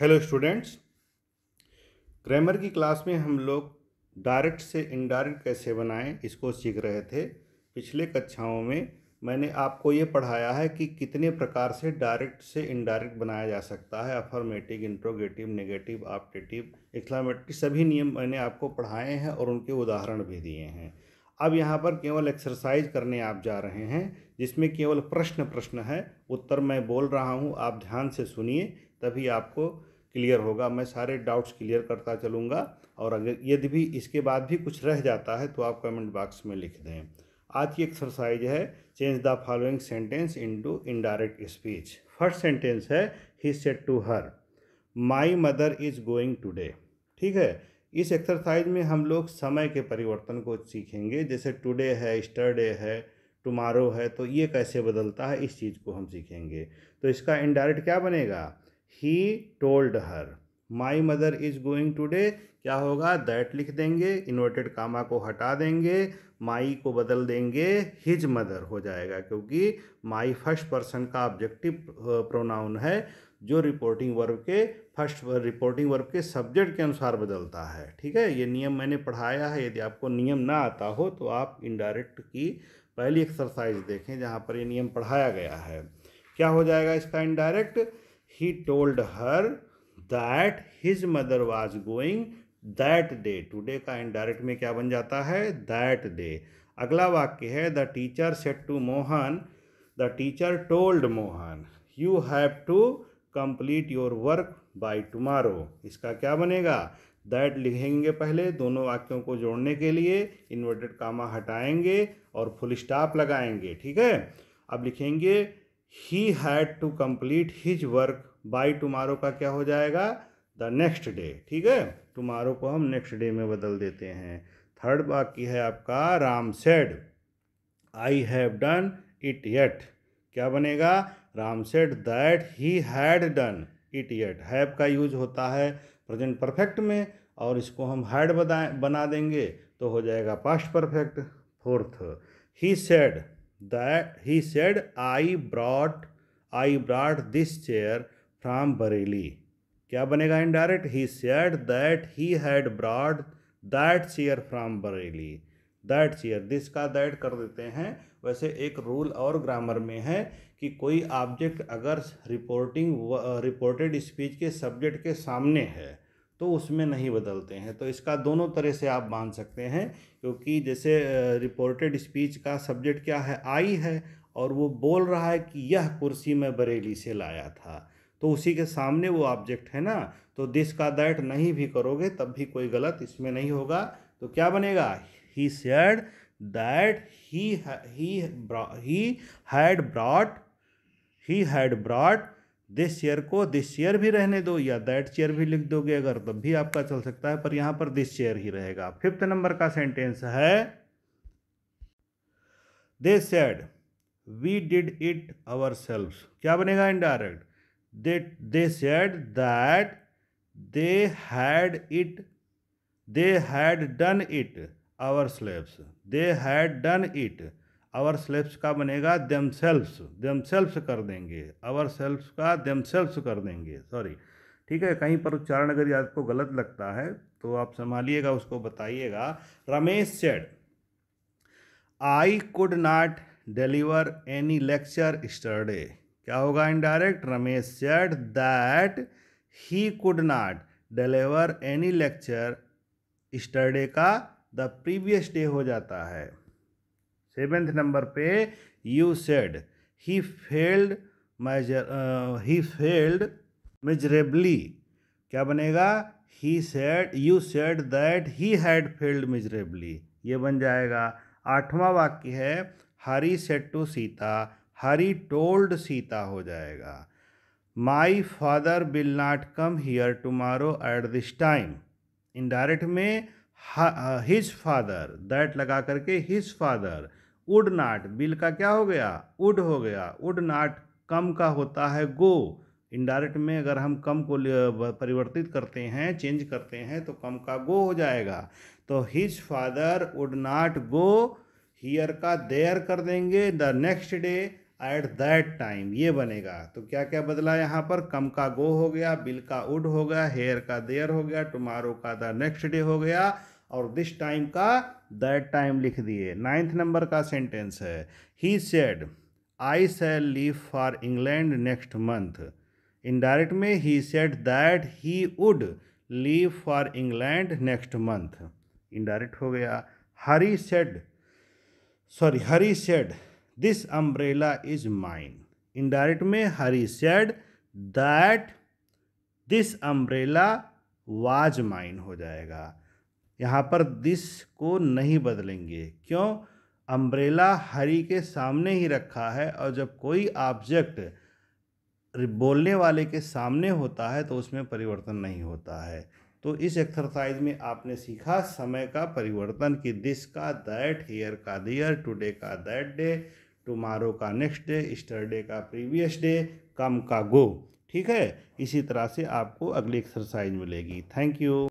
Hello students, grammar की class में हम लोग डायरेक्ट से इनडायरेक्ट कैसे बनाएं इसको सीख रहे थे। पिछले कक्षाओं में मैंने आपको ये पढ़ाया है कि कितने प्रकार से डायरेक्ट से इनडायरेक्ट बनाया जा सकता है। Affirmative, interrogative, negative, optative, exclamatory, सभी नियम मैंने आपको पढ़ाए हैं और उनके उदाहरण भी दिए हैं। अब यहाँ पर केवल एक्सरसाइज करने आप जा रहे हैं, जिसमें केवल प्रश्न है, उत्तर मैं बोल रहा हूँ, आप ध्यान से सुनिए, तभी आपको क्लियर होगा। मैं सारे डाउट्स क्लियर करता चलूँगा, और अगर यदि भी इसके बाद भी कुछ रह जाता है तो आप कमेंट बॉक्स में लिख दें। आज की एक्सरसाइज है change the following sentence into indirect speech. First sentence है he said to her my mother is going today. ठीक है, इस एक्सरसाइज में हम लोग समय के परिवर्तन को सीखेंगे। जैसे टुडे है, यस्टरडे है, टुमारो है, तो ये कैसे बदलता है इस चीज़ को हम सीखेंगे। तो इसका इनडायरेक्ट क्या बनेगा? ही told her my mother is going today. क्या होगा? दैट लिख देंगे, इन्वर्टेड कामा को हटा देंगे, माई को बदल देंगे, हिज मदर हो जाएगा, क्योंकि माई फर्स्ट पर्सन का ऑब्जेक्टिव प्रोनाउन है जो रिपोर्टिंग वर्ब के सब्जेक्ट के अनुसार बदलता है। ठीक है, ये नियम मैंने पढ़ाया है। यदि आपको नियम ना आता हो तो आप इनडायरेक्ट की पहली एक्सरसाइज देखें जहाँ पर ये नियम पढ़ाया गया है। क्या हो जाएगा इसका indirect? He told her that his mother was going that day. Today का इनडायरेक्ट में क्या बन जाता है? That day. अगला वाक्य है the teacher said to Mohan, the teacher told Mohan you have to complete your work by tomorrow. इसका क्या बनेगा? दैट लिखेंगे पहले दोनों वाक्यों को जोड़ने के लिए, इन्वर्टेड कामा हटाएंगे और फुल स्टॉप लगाएंगे। ठीक है, अब लिखेंगे he had to complete his work by tomorrow का क्या हो जाएगा? The next day. ठीक है, टुमारो को हम नेक्स्ट डे में बदल देते हैं। थर्ड वाक्य है आपका Ram said I have done it yet. क्या बनेगा? Ram said that he had done it yet. Have का यूज होता है प्रेजेंट परफेक्ट में, और इसको हम हैड बना देंगे तो हो जाएगा past perfect. Fourth, he said I brought this chair from Bareilly. क्या बनेगा indirect? He said that he had brought that chair from Bareilly. That chair, this का दैट कर देते हैं। वैसे एक रूल और ग्रामर में है कि कोई ऑब्जेक्ट अगर रिपोर्टेड स्पीच के सब्जेक्ट के सामने है तो उसमें नहीं बदलते हैं। तो इसका दोनों तरह से आप मान सकते हैं, क्योंकि जैसे रिपोर्टेड स्पीच का सब्जेक्ट क्या है? आई है, और वो बोल रहा है कि यह कुर्सी मैं बरेली से लाया था, तो उसी के सामने वो ऑब्जेक्ट है ना। तो दिस का दैट नहीं भी करोगे तब भी कोई गलत इसमें नहीं होगा। तो क्या बनेगा? ही said that he had brought this chair को दिस चेयर भी रहने दो या दैट चेयर भी लिख दोगे अगर, तब भी आपका चल सकता है, पर यहाँ पर दिस चेयर ही रहेगा। फिफ्थ नंबर का सेंटेंस है they said we did it ourselves. क्या बनेगा indirect? They said that they had done it ourselves. They had done it ourselves का बनेगा देमसेल्व्स कर देंगे, आवरसेल्व्स का देमसेल्व्स कर देंगे, सॉरी। ठीक है, कहीं पर उच्चारण अगर आपको गलत लगता है तो आप संभालिएगा, उसको बताइएगा। Ramesh said I could not deliver any lecture yesterday. क्या होगा indirect? Ramesh said that he could not deliver any lecture yesterday का द प्रीवियस डे हो जाता है। सेवेंथ नंबर पे you said he failed miserably. क्या बनेगा? You said that he had failed miserably, ये बन जाएगा। आठवां वाक्य है Hari said to Sita Hari told Sita हो जाएगा। My father will not come here tomorrow at this time. Indirect में हिज फादर, दैट लगा करके his father. Would not, bill का क्या हो गया? वुड हो गया। वुड नॉट कम का होता है गो। इनडायरेक्ट में अगर हम कम को परिवर्तित करते हैं, चेंज करते हैं, तो कम का गो हो जाएगा। तो his father would not go here का देयर कर देंगे the next day, at that time, ये बनेगा। तो क्या क्या बदला यहाँ पर, कम का गो हो गया, बिल का वुड हो गया, हेयर का देयर हो गया, टुमारो का द नेक्स्ट डे हो गया, और दिस टाइम का दैट टाइम लिख दिए। 9th नंबर का सेंटेंस है, he said I shall leave for England next month. Indirect में he said that he would leave for England next month, indirect हो गया। Hari said this umbrella is mine, indirect में Hari said that this umbrella was mine हो जाएगा। यहाँ पर this को नहीं बदलेंगे, क्यों, अम्ब्रेला हरी के सामने ही रखा है, और जब कोई ऑब्जेक्ट बोलने वाले के सामने होता है तो उसमें परिवर्तन नहीं होता है। तो इस एक्सरसाइज में आपने सीखा समय का परिवर्तन, कि दिस का दैट, हियर का दियर, टुडे का दैट डे, टुमारो का नेक्स्ट डे, स्टरडे का प्रीवियस डे, कम का गो। ठीक है, इसी तरह से आपको अगली एक्सरसाइज मिलेगी। Thank you.